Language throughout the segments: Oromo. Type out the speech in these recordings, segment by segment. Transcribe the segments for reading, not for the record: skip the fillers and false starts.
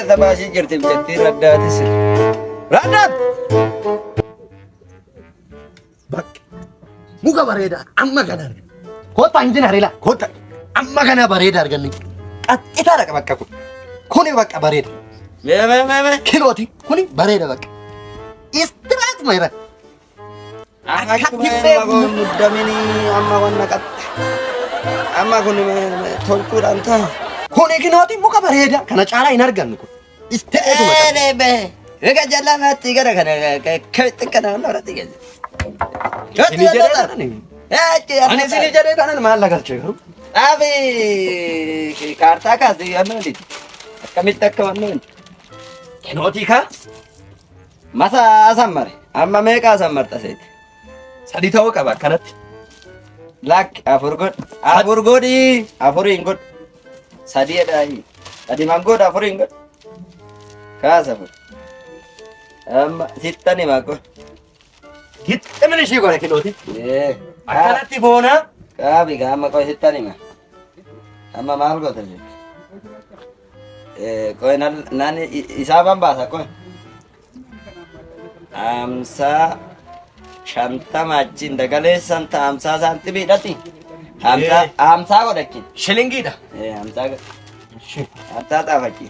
Uffata baashii jirti jettee raddaatis. Raddaat! Bakki muka bareedaa amma kana argina. Kota injiinarii laa kota amma kana bareeda arganni. Qaxxitaadha qaba bakka kun. Kuni bakka bareeda. Kilooti kuni bareeda bakka. Istiraat mayra. Akkuma magoon muddamini amma wanna qaxxa. Amma kun tolchuudhaan ta'a. Kuni kilooti muka bareeda kana caalaa hin argannu kun. Isteetuma qaba. Ega jallamatti gara kana xiqqana irratti geesse. Sini jedhee tanan. Ani sini jedhee tanan maal lagalchee garuu. Dhaabi kaartaa kaasee ammaliti. Akkamitti akka wannan. Kinootii kaa? Masa asammare. Amma meeqa asammarta seeti? Sadii ta'uu qaba akkanatti. Lakki afur godh. Afur godhi. Afuriin godh. Sadii edhaayi. Sadiiman godh afuriin godh. Kaasa fur. Amma sittani maqo. Hixxamini ishii godhe kilooti. Akkanatti boona. Kaabi gaama qoy sittani ma. Amma maal goota jechuudha. Qoy nani isaaban baasa qoy. Amsaa shantama achiin dagaleessan ta'a amsaa saantibiidhati. Amsaa godhachi. Shilingiidha. Amsaa godha. Amsaa xaafachi.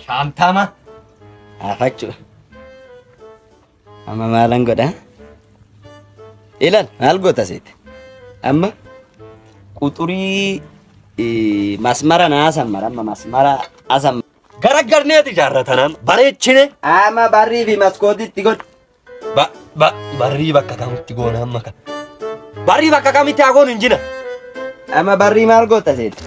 Shantama. Afachu. Amma maalan godha? Ilan maal goota seeti? Amma quxurii masmara naasammara amma masmara asammara. Garaggarneeti jaarratanaan bareechine. Amma barrii fi maskootitti godh. Barrii bakka kamitti goona amma kan. Barrii bakka kamitti haa goonu hin jina. Amma barrii maal goota seeti?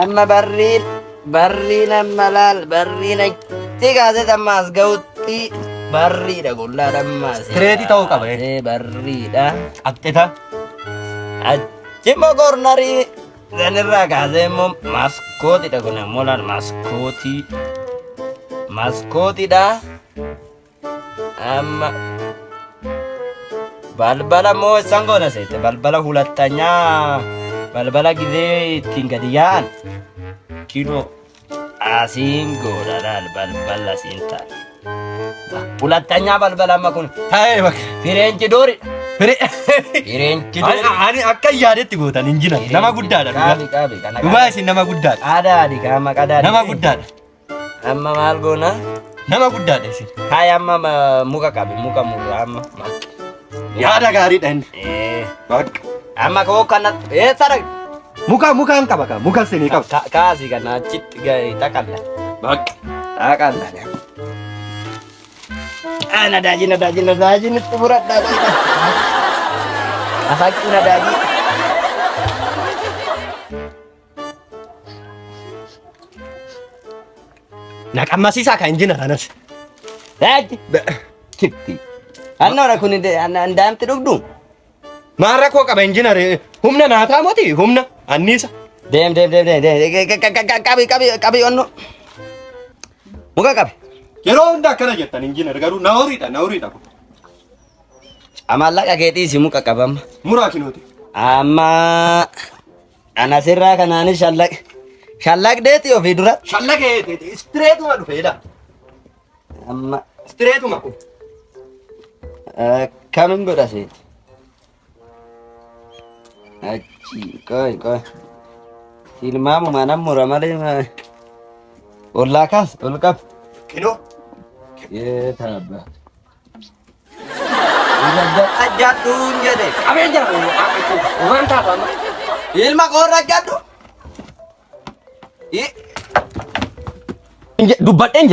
Amma barriin amma laal barriin achi kaasee ammaas ga'utti barriidha gollaadha ammaas. Tireetii ta'uu qaba. Barriidha. Qaxxita. Achi immoo koornarii sanirraa kaasee immoo maskootiidha kun ammoo laal maskootii. Maskootiidha. Amma balbala immoo isaan goona seete balbala hulattanyaa balbala gizee ittiin gadi yaa'an. Kino asiin goona laal balbala siin ta'a. Hulattanyaa balbala amma kun. Taa'ee bakka. Fireenchi doori. Fireenchi doori. Ani akka yaadetti gootan hin jiran. Nama guddaadha. Qaabi. Dhugaa isin nama guddaadha. Adaadi qaama qadaadi. Nama guddaadha. Amma maal goona? Nama guddaadha isin. Kaaya amma muka qabi muka amma. Yaada gaariidha inni. Bakka. Amma koo kana sarag. Mukaan qaba kaa muka isinii qaba. Kaasi kana achitti xaqalla. Bakka. Xaqalla. Nadaji itti muradhaa. Afakki nadaji. Naqammasiisaa kan injinaranas. Daji. Kipti. Annoora kun ndaamti dhugdu. Maarra koo qaba injinare humna naataa moti humna anniisa. Deem. Qabi onno. Muka qabi. Yeroo hunda akkana jettan injinare garuu na horiidha. Amallaqa keetiisi muka qabama. Muraa kinooti. Amma anasirraa kanaanis shallaqdeeti ofii dura. Shallaqee istireetuma dhufeedha. Amma istireetuma kun. Kamin godha seeti? Achi qoy. Tilmaamu manam mura malee ollaa kaas ol qab. Kinoo. Taabba. Ajjaatuun jedhe. Qabeen jira waan taafama. Ilma qoorra ajjaatu. Dubbadheen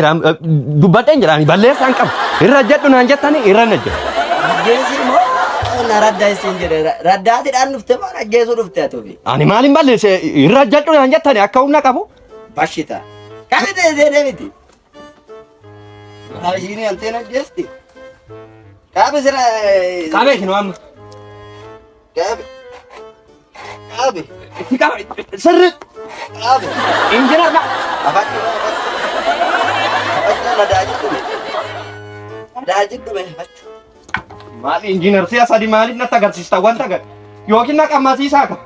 jira balleessaan qabu. Irra jedhu naan jettani irra na jedhu. Ajjeesi moo na raddaa isin jedhe raddaatiidhaan dhufte moo ajjeesuu dhufte atuufi. Ani maaliin balleesse irra jedhu naan jettani akka humna qabu. Bashita. Qabite deemiti. Haashini antee ajjeesti. Qabe sira. Qabe kinoo amma. Qabe. Sirri. Qabe. Injinar ba. Afakki daajii dhume. Maali injinar siya sadi maaliif natti agarsiista wanta yookiin naqammasiisaa qaba.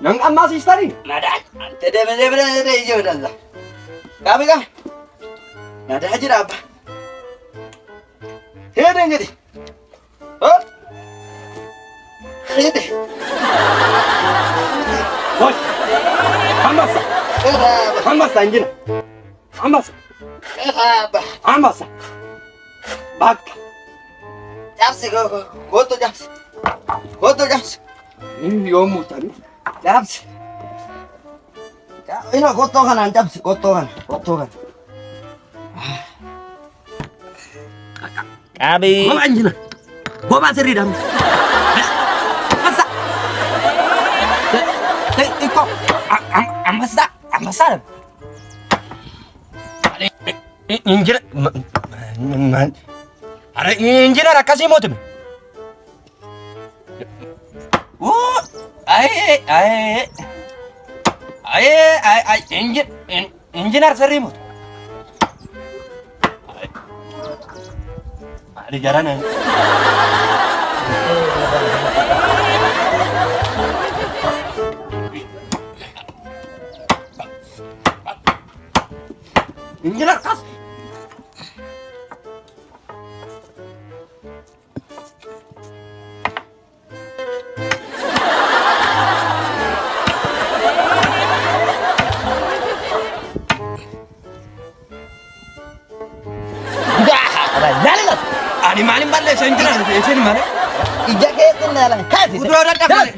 Nan amma sistari. Nadaa. Ante deeme ijoo dalla. Qabi. Nadaa jira abba. Heede ngadi. Oh. Heede. Hoş. Ambassa. Ambassa injina. Ambassa. Abba. Ambassa. Bak. Japsi goto japsi. Goto japsi. Yomu tabii. Japsi. Ina goto kanan japsi goto kan. Qabi. Goba injina. Goba sirri dam. Ambassa. Iko. Ambassa. Injina. Man. Are injina rakasi motum. Oh, ay, engineer serimu. Ada jarana. Engineer kas. Ani malim balle senjana esen mare. Ija keetin nala. Kasi. Udro da dapat.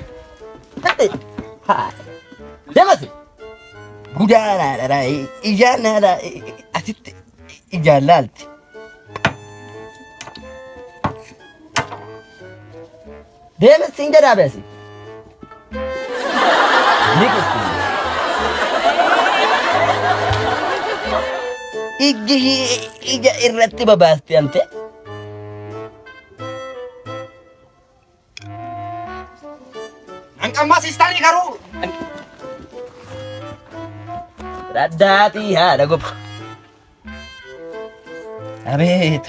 Tante. Ha. Demasi. Budana dara ija nala asit ija lalti. Demasi injara besi. Nikis. Ija irratti babasti ante. Angkama sistani karu. Radati haadha goba. Abeet.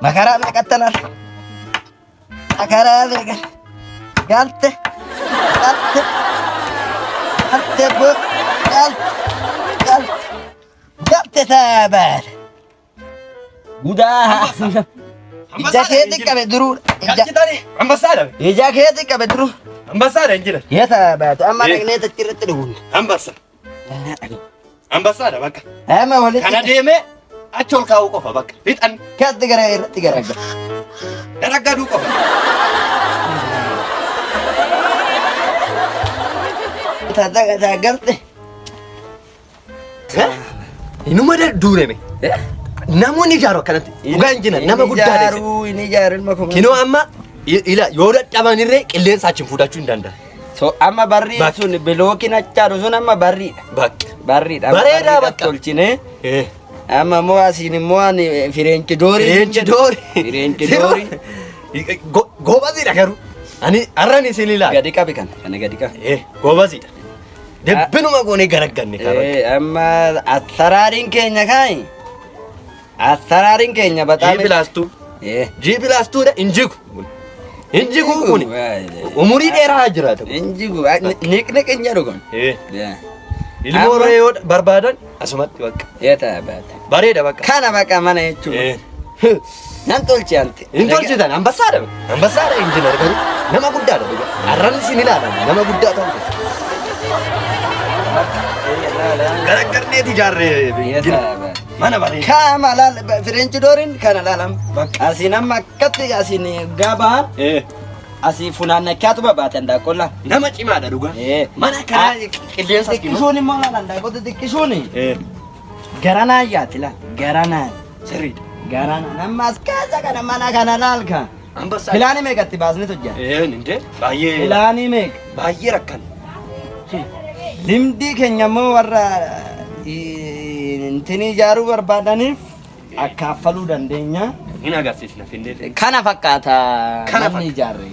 Makaraa meeqattanar. Makaraa meeqa. Galte bo. Galte taabaadha. Gudaa. Ija keetti qabe duruu. Gachitani. Ambassador. Ija keetti qabe duruu. Ambassador injina. Yeta baatu amma dhaqnee tachirratti dhugunna. Ambassador bakka. Amma walitti. Kana deeme achi ol kaa'uu qofa bakka. Fixan. Katti gara irratti garagga. Daraggaduu qofa. Taagarte. Inuma duureme. Namoonni ijaaru akkanatti. Dhugaa injina nama guddaa dheesse. Inni ijaaru ilma kuma. Kinoo amma yoo dadhabanirree qilleensa achiin fudhachuu hin danda'an. So amma barri sun bilookiin achaadhu sun amma barriidha. Bakka. Barriidha. Bareedaa bakka. Tolchine. Amma immoo asiin immoo ani fireenchi doori. Fireenchi doori. Goobasiidha garuu. Ani har'an isin ilaala. Gadi qabi kana gadi qabi. Goobasiidha. Debbinuma goonee garagganne karaa. Amma asaraariin keenya kaayi. Asaraariin keenya bataame. Jiibilaastuu. Jiibilaastuudha injigu. Injigu kuni. Umurii dheeraa jiraata. Injigu niqniq hin jedhu kun. Ilmoo reeyoo barbaadan asumatti bakka. Yeeta baata. Bareeda bakka. Kana bakka mana jechuudha. Nan tolchi ante. Hin tolchitan ambassaadha. Ambassaadha injinar garuu nama guddaadha dhugaa. Har'an isin ilaalan nama guddaa ta'uu keessa. Garaggarneeti ijaarree. Mana bareeda. Kama laal fireenchi dooriin kana laalam. Asiin amma akkatti asiin gabaan. Asii funaannakkaatu babaatan daaqolla. Nama cimaadha dhugaa. Mana kana qilleensa xiqqishuun immoo laalan daaqota xiqqishuun. Garanaa yaati laal. Garanaa. Sirriidha. Garanaa. Nama as keessa kana mana kana laalka. Ambassaadha. Filaanii meeqatti baasni hojjaa? Indee baay'ee. Filaanii meeqa? Baay'ee rakkan. Limdii keenya immoo warra intini ijaaruu barbaadaniif akka affaluu dandeenya. Hin agarsiisna finnee. Kana fakkaata namni ijaarre.